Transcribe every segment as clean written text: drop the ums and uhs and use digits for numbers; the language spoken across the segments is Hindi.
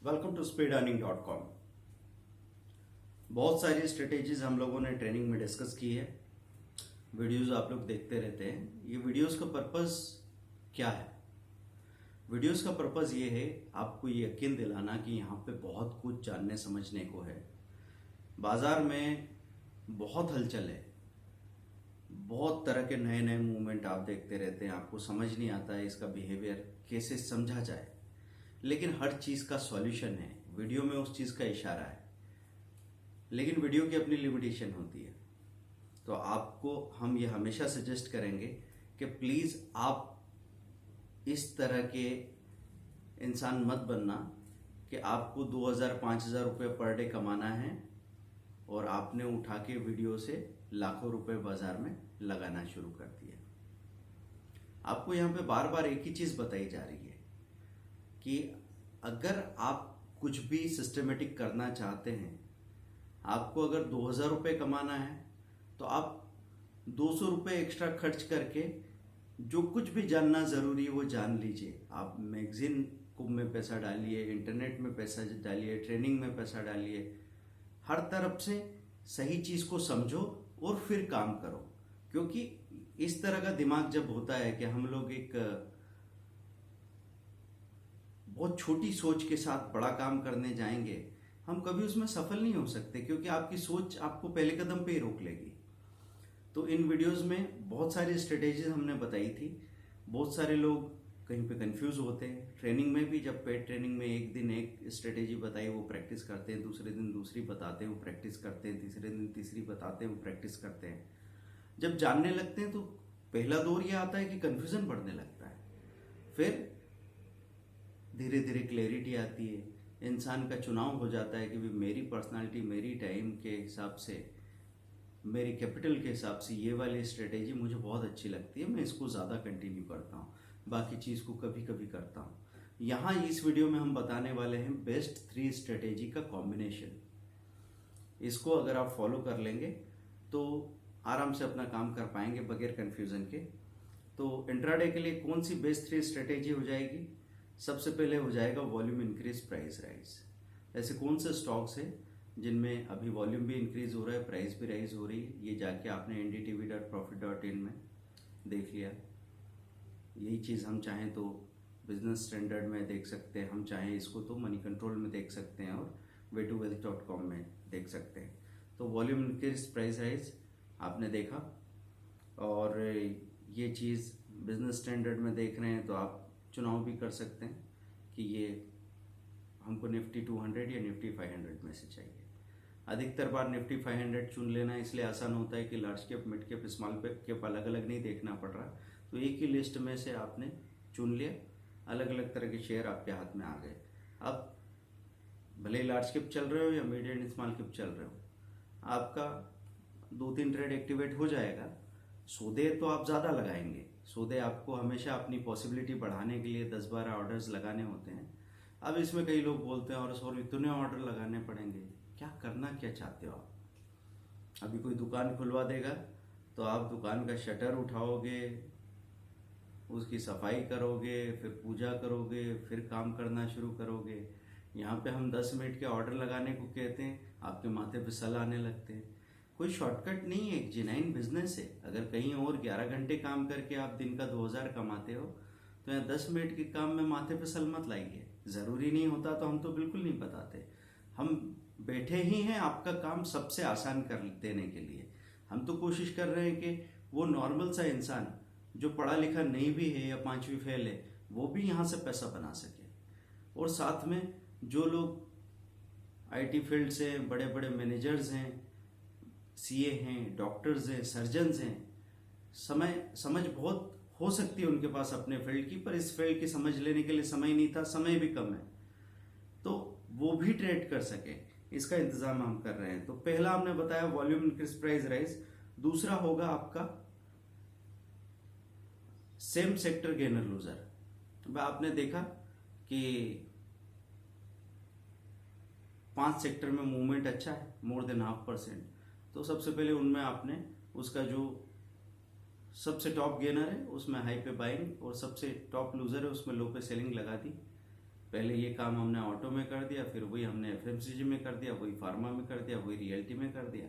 Welcome to speedearning.com। बहुत सारी स्ट्रेटेजीज हम लोगों ने ट्रेनिंग में डिस्कस की है। वीडियोस आप लोग देखते रहते हैं। ये वीडियोस का पर्पस क्या है? वीडियोस का पर्पस ये है आपको ये यकीन दिलाना कि यहाँ पे बहुत कुछ जानने समझने को है। बाजार में बहुत हलचल है, बहुत तरह के नए नए मूवमेंट आप देखते रहते हैं। आपको समझ नहीं आता है इसका बिहेवियर कैसे समझा जाए, लेकिन हर चीज का सॉल्यूशन है। वीडियो में उस चीज का इशारा है, लेकिन वीडियो की अपनी लिमिटेशन होती है। तो आपको हम ये हमेशा सजेस्ट करेंगे कि प्लीज आप इस तरह के इंसान मत बनना कि आपको 2000-5000 रुपये पर डे कमाना है और आपने उठा के वीडियो से लाखों रुपए बाजार में लगाना शुरू कर दिया। आपको यहाँ पे बार बार एक ही चीज बताई जा रही है कि अगर आप कुछ भी सिस्टमेटिक करना चाहते हैं, आपको अगर 2000 रुपये कमाना है तो आप 200 रुपये एक्स्ट्रा खर्च करके जो कुछ भी जानना जरूरी है वो जान लीजिए। आप मैगजीन को में पैसा डालिए, इंटरनेट में पैसा डालिए, ट्रेनिंग में पैसा डालिए, हर तरफ से सही चीज को समझो और फिर काम करो। क्योंकि इस तरह का दिमाग जब होता है कि हम लोग एक बहुत छोटी सोच के साथ बड़ा काम करने जाएंगे, हम कभी उसमें सफल नहीं हो सकते, क्योंकि आपकी सोच आपको पहले कदम पे ही रोक लेगी। तो इन वीडियोस में बहुत सारी स्ट्रेटेजीज हमने बताई थी। बहुत सारे लोग कहीं पे कंफ्यूज होते हैं। ट्रेनिंग में भी जब पेड ट्रेनिंग में एक दिन एक स्ट्रेटेजी बताई वो प्रैक्टिस करते हैं, दूसरे दिन दूसरी बताते हैं वो प्रैक्टिस करते हैं, तीसरे दिन तीसरी बताते हैं वो प्रैक्टिस करते हैं। जब जानने लगते हैं तो पहला दौर ये आता है कि कंफ्यूजन बढ़ने लगता है, फिर धीरे धीरे क्लैरिटी आती है, इंसान का चुनाव हो जाता है कि भी मेरी पर्सनालिटी, मेरी टाइम के हिसाब से, मेरी कैपिटल के हिसाब से ये वाली स्ट्रेटेजी मुझे बहुत अच्छी लगती है, मैं इसको ज़्यादा कंटिन्यू करता हूँ, बाकी चीज़ को कभी कभी करता हूँ। यहाँ इस वीडियो में हम बताने वाले हैं बेस्ट 3 स्ट्रेटेजी का कॉम्बिनेशन। इसको अगर आप फॉलो कर लेंगे तो आराम से अपना काम कर पाएंगे बगैर कन्फ्यूज़न के। तो इंट्राडे के लिए कौन सी बेस्ट 3 स्ट्रेटेजी हो जाएगी? सबसे पहले हो जाएगा वॉल्यूम इंक्रीज, प्राइस राइज। ऐसे कौन से स्टॉक्स हैं जिनमें अभी वॉल्यूम भी इंक्रीज हो रहा है, प्राइस भी राइज हो रही है? ये जाके आपने ndtv.profit.in में देख लिया। यही चीज़ हम चाहें तो बिजनेस स्टैंडर्ड में देख सकते हैं, हम चाहें इसको तो मनी कंट्रोल में देख सकते हैं और way2wealth.com में देख सकते हैं। तो वॉल्यूम इंक्रीज, प्राइस राइज आपने देखा, और ये चीज़ बिजनेस स्टैंडर्ड में देख रहे हैं तो आप चुनाव भी कर सकते हैं कि ये हमको निफ्टी 200 या निफ्टी 500 में से चाहिए। अधिकतर बार निफ्टी 500 चुन लेना इसलिए आसान होता है कि large cap, mid cap, small cap अलग अलग नहीं देखना पड़ रहा। तो एक ही लिस्ट में से आपने चुन लिया, अलग अलग तरह के शेयर आपके हाथ में आ गए। अब भले ही लार्ज कैप चल रहे हो या मिड एंड स्मॉल कैप चल रहे हो, आपका 2-3 ट्रेड एक्टिवेट हो जाएगा। सौदे तो आप ज़्यादा लगाएंगे, सौदे आपको हमेशा अपनी पॉसिबिलिटी बढ़ाने के लिए 10-12 ऑर्डर्स लगाने होते हैं। अब इसमें कई लोग बोलते हैं और सॉरी इतने ऑर्डर लगाने पड़ेंगे, क्या करना क्या चाहते हो आप? अभी कोई दुकान खुलवा देगा तो आप दुकान का शटर उठाओगे, उसकी सफाई करोगे, फिर पूजा करोगे, फिर काम करना शुरू करोगे। यहाँ पे हम 10 मिनट के ऑर्डर लगाने को कहते हैं, आपके माथे पे सल आने लगते हैं। कोई शॉर्टकट नहीं है, एक जेन्युइन बिजनेस है। अगर कहीं और 11 घंटे काम करके आप दिन का 2000 कमाते हो तो यहाँ 10 मिनट के काम में माथे पे सल मत लाइए। ज़रूरी नहीं होता तो हम तो बिल्कुल नहीं बताते। हम बैठे ही हैं आपका काम सबसे आसान कर देने के लिए। हम तो कोशिश कर रहे हैं कि वो नॉर्मल सा इंसान जो पढ़ा लिखा नहीं भी है या 5वीं फेल है वो भी यहाँ से पैसा बना सके। और साथ में जो लोग IT फील्ड से बड़े बड़े मैनेजर्स हैं, CA हैं, डॉक्टर्स हैं, सर्जन्स हैं, समझ बहुत हो सकती है उनके पास अपने फील्ड की, पर इस फील्ड की समझ लेने के लिए समय नहीं था, समय भी कम है, तो वो भी ट्रेड कर सके, इसका इंतजाम हम कर रहे हैं। तो पहला हमने बताया वॉल्यूम इंक्रीज, प्राइस राइज। दूसरा होगा आपका सेम सेक्टर गेनर लूजर। आपने देखा कि 5 सेक्टर में मूवमेंट अच्छा है, मोर देन 0.5%। तो सबसे पहले उनमें आपने उसका जो सबसे टॉप गेनर है उसमें हाई पे बाइंग और सबसे टॉप लूजर है उसमें लो पे सेलिंग लगा दी। पहले ये काम हमने ऑटो में कर दिया, फिर वही हमने एफएमसीजी में कर दिया, वही फार्मा में कर दिया, वही रियल्टी में कर दिया।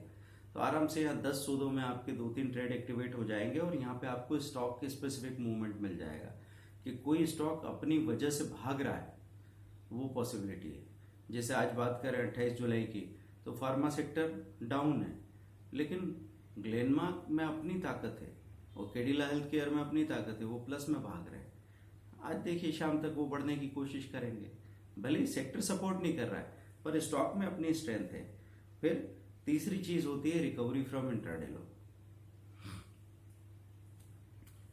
तो आराम से यहाँ 10 सौदों में आपके 2-3 ट्रेड एक्टिवेट हो जाएंगे और यहाँ पे आपको स्टॉक के स्पेसिफिक मूवमेंट मिल जाएगा कि कोई स्टॉक अपनी वजह से भाग रहा है, वो पॉसिबिलिटी है। जैसे आज बात करें 28 जुलाई की, तो फार्मा सेक्टर डाउन है, लेकिन ग्लेनमार्क में अपनी ताकत है और कैडिला हेल्थ केयर में अपनी ताकत है, वो प्लस में भाग रहे हैं। आज देखिए शाम तक वो बढ़ने की कोशिश करेंगे, भले ही सेक्टर सपोर्ट नहीं कर रहा है पर स्टॉक में अपनी स्ट्रेंथ है। फिर तीसरी चीज होती है रिकवरी फ्रॉम इंट्राडे लो।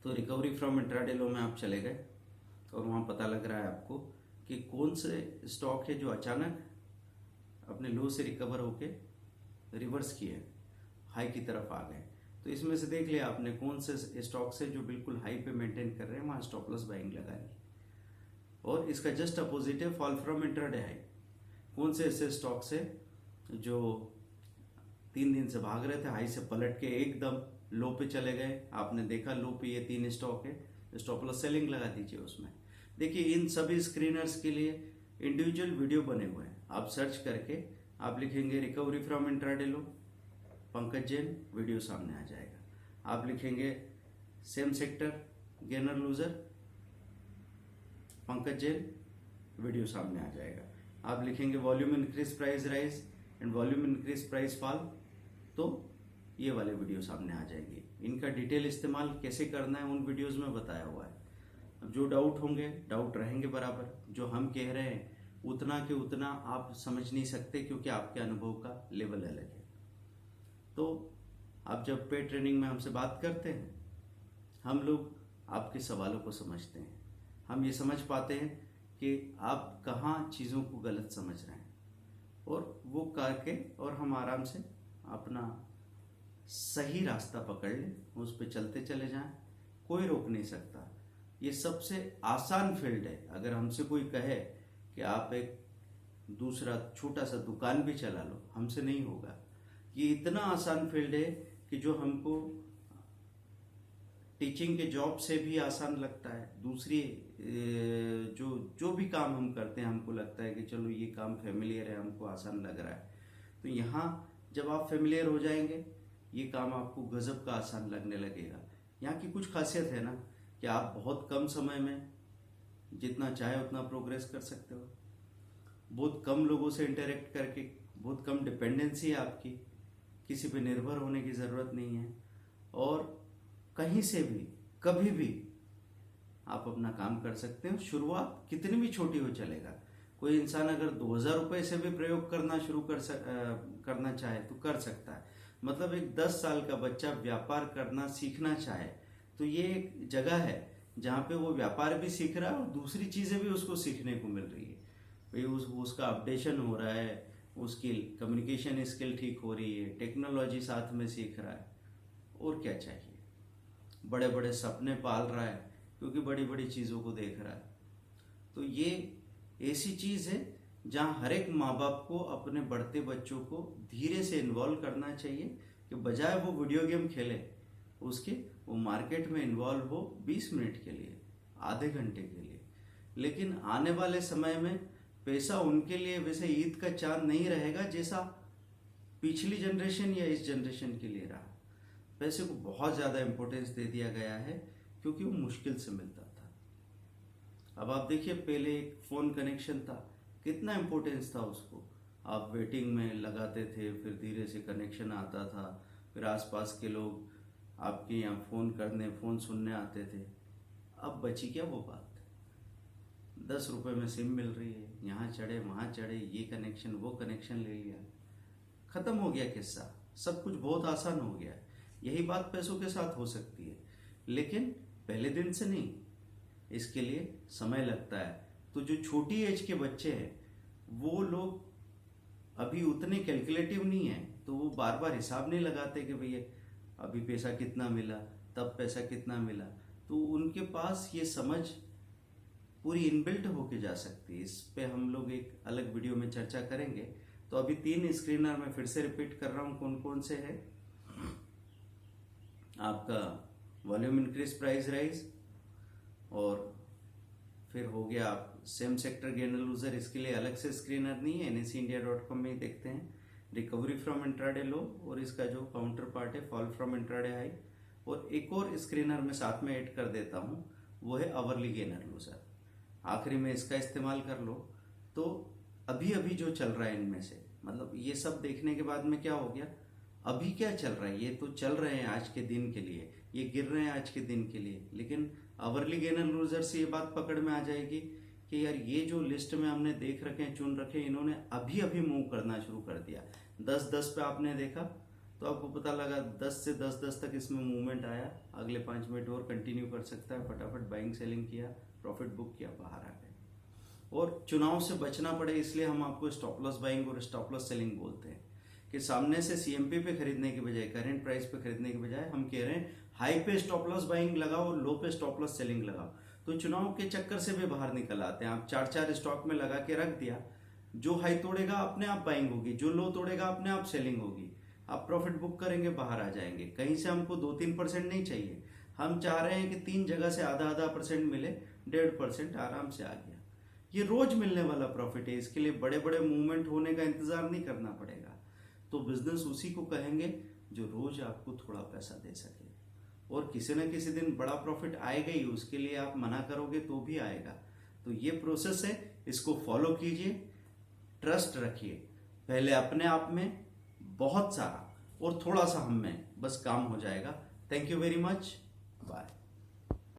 तो रिकवरी फ्रॉम इंट्राडे लो में आप चले गए और वहां पता लग रहा है आपको कि कौन से स्टॉक है जो अचानक अपने लो से रिकवर होके रिवर्स किए, हाई की तरफ आ गए। तो इसमें से देख लिया आपने कौन से स्टॉक से जो बिल्कुल हाई पे मेंटेन कर रहे हैं, वहां स्टॉप लॉस बाइंग लगा ली। और इसका जस्ट अपोजिट है फॉल फ्रॉम इंट्राडे हाई। कौन से ऐसे स्टॉक से जो 3 दिन से भाग रहे थे, हाई से पलट के एकदम लो पे चले गए, आपने देखा लो पे ये 3 स्टॉक है, स्टॉप लॉस सेलिंग लगा दीजिए उसमें। देखिए इन सभी स्क्रीनर्स के लिए इंडिविजुअल वीडियो बने हुए हैं, आप सर्च करके आप लिखेंगे recovery from intraday low Pankaj Jain, video सामने आ जाएगा। आप लिखेंगे same sector gainer loser Pankaj Jain, video सामने आ जाएगा। आप लिखेंगे volume increase price rise and volume increase price fall, तो ये वाले वीडियो सामने आ जाएंगे। इनका डिटेल इस्तेमाल कैसे करना है उन वीडियोस में बताया हुआ है। अब जो डाउट होंगे, डाउट रहेंगे बराबर, जो हम कह रहे हैं उतना के उतना आप समझ नहीं सकते क्योंकि आपके अनुभव का लेवल अलग है। तो आप जब पेड ट्रेनिंग में हमसे बात करते हैं, हम लोग आपके सवालों को समझते हैं, हम ये समझ पाते हैं कि आप कहाँ चीज़ों को गलत समझ रहे हैं, और वो करके और हम आराम से अपना सही रास्ता पकड़ लें, उस पर चलते चले जाएं, कोई रोक नहीं सकता। ये सबसे आसान फील्ड है। अगर हमसे कोई कहे कि आप एक दूसरा छोटा सा दुकान भी चला लो, हमसे नहीं होगा। ये इतना आसान फील्ड है कि जो हमको टीचिंग के जॉब से भी आसान लगता है। दूसरी जो भी काम हम करते हैं हमको लगता है कि चलो ये काम फेमिलियर है, हमको आसान लग रहा है। तो यहाँ जब आप फेमिलियर हो जाएंगे, ये काम आपको गजब का आसान लगने लगेगा। यहाँ की कुछ खासियत है ना कि आप बहुत कम समय में जितना चाहे उतना प्रोग्रेस कर सकते हो, बहुत कम लोगों से इंटरेक्ट करके, बहुत कम डिपेंडेंसी है आपकी, किसी पे निर्भर होने की ज़रूरत नहीं है, और कहीं से भी कभी भी आप अपना काम कर सकते हो। शुरुआत कितनी भी छोटी हो चलेगा। कोई इंसान अगर 2000 रुपये से भी प्रयोग करना शुरू करना चाहे तो कर सकता है। मतलब एक 10 साल का बच्चा व्यापार करना सीखना चाहे तो ये एक जगह है जहाँ पे वो व्यापार भी सीख रहा है और दूसरी चीज़ें भी उसको सीखने को मिल रही है। भाई उसका अपडेशन हो रहा है, उसकी कम्युनिकेशन स्किल ठीक हो रही है, टेक्नोलॉजी साथ में सीख रहा है, और क्या चाहिए। बड़े बड़े सपने पाल रहा है क्योंकि बड़ी बड़ी चीज़ों को देख रहा है। तो ये ऐसी चीज़ है जहाँ हर एक माँ बाप को अपने बढ़ते बच्चों को धीरे से इन्वॉल्व करना चाहिए कि बजाय वो वीडियो गेम खेले उसके वो मार्केट में इन्वॉल्व हो 20 मिनट के लिए, आधे घंटे के लिए। लेकिन आने वाले समय में पैसा उनके लिए वैसे ईद का चांद नहीं रहेगा जैसा पिछली जनरेशन या इस जनरेशन के लिए रहा। पैसे को बहुत ज़्यादा इम्पोर्टेंस दे दिया गया है क्योंकि वो मुश्किल से मिलता था। अब आप देखिए पहले एक फ़ोन कनेक्शन था, कितना इम्पोर्टेंस था उसको, आप वेटिंग में लगाते थे, फिर धीरे से कनेक्शन आता था, फिर आसपास के लोग आपके यहाँ फ़ोन सुनने आते थे। अब बची क्या वो बात। 10 रुपये में सिम मिल रही है, यहाँ चढ़े वहाँ चढ़े, ये कनेक्शन वो कनेक्शन ले लिया, ख़त्म हो गया किस्सा। सब कुछ बहुत आसान हो गया। यही बात पैसों के साथ हो सकती है, लेकिन पहले दिन से नहीं, इसके लिए समय लगता है। तो जो छोटी एज के बच्चे हैं वो लोग अभी उतने कैलकुलेटिव नहीं है, तो वो बार बार हिसाब नहीं लगाते कि भैया अभी पैसा कितना मिला, तब पैसा कितना मिला। तो उनके पास ये समझ पूरी इनबिल्ट होके जा सकती है। इस पे हम लोग एक अलग वीडियो में चर्चा करेंगे। तो अभी 3 स्क्रीनर मैं फिर से रिपीट कर रहा हूँ कौन कौन से है। आपका वॉल्यूम इंक्रीज प्राइस राइज, और फिर हो गया सेम सेक्टर गेनर लूजर, इसके लिए अलग से स्क्रीनर नहीं है, NSEindia.com में ही देखते हैं। रिकवरी फ्रॉम इंट्राडे लो, और इसका जो काउंटर पार्ट है फॉल फ्रॉम इंट्राडे हाई, और एक और स्क्रीनर में साथ में ऐड कर देता हूँ, वो है आवरली गेनर लूजर। आखिरी में इसका इस्तेमाल कर लो। तो अभी अभी जो चल रहा है इनमें से, मतलब ये सब देखने के बाद में क्या हो गया, अभी क्या चल रहा है, ये तो चल रहे हैं आज के दिन के लिए, ये गिर रहे हैं आज के दिन के लिए, लेकिन आवरली गेनर लूजर से ये बात पकड़ में आ जाएगी कि यार ये जो लिस्ट में हमने देख रखे हैं, चुन रखे हैं, इन्होंने अभी अभी मूव करना शुरू कर दिया। 10-10 पे आपने देखा तो आपको पता लगा 10 से 10-10 तक इसमें मूवमेंट आया, अगले 5 मिनट और कंटिन्यू कर सकता है, फटाफट बाइंग सेलिंग किया, प्रॉफिट बुक किया, बाहर आ गए। और चुनाव से बचना पड़े इसलिए हम आपको स्टॉप लॉस बाइंग और स्टॉप लॉस सेलिंग बोलते हैं कि सामने से CMP पे खरीदने के बजाय, करेंट प्राइस पे खरीदने के बजाय हम कह रहे हैं हाई पे स्टॉप लॉस बाइंग लगाओ और लो पे स्टॉप लॉस सेलिंग लगाओ। तो चुनाव के चक्कर से भी बाहर निकल आते हैं। आप 4-4 स्टॉक में लगा के रख दिया, जो हाई तोड़ेगा अपने आप बाइंग होगी, जो लो तोड़ेगा अपने आप सेलिंग होगी, आप प्रॉफिट बुक करेंगे, बाहर आ जाएंगे। कहीं से हमको 2-3% नहीं चाहिए, हम चाह रहे हैं कि 3 जगह से आधा % मिले, 1.5% आराम से आ गया। ये रोज मिलने वाला प्रॉफिट है, इसके लिए बड़े बड़े मूवमेंट होने का इंतजार नहीं करना पड़ेगा। तो बिजनेस उसी को कहेंगे जो रोज आपको थोड़ा पैसा दे सके, और किसी न किसी दिन बड़ा प्रॉफिट आएगा ही, उसके लिए आप मना करोगे तो भी आएगा। तो ये प्रोसेस है, इसको फॉलो कीजिए, ट्रस्ट रखिए, पहले अपने आप में बहुत सारा और थोड़ा सा हम में, बस काम हो जाएगा। Thank you very much, bye.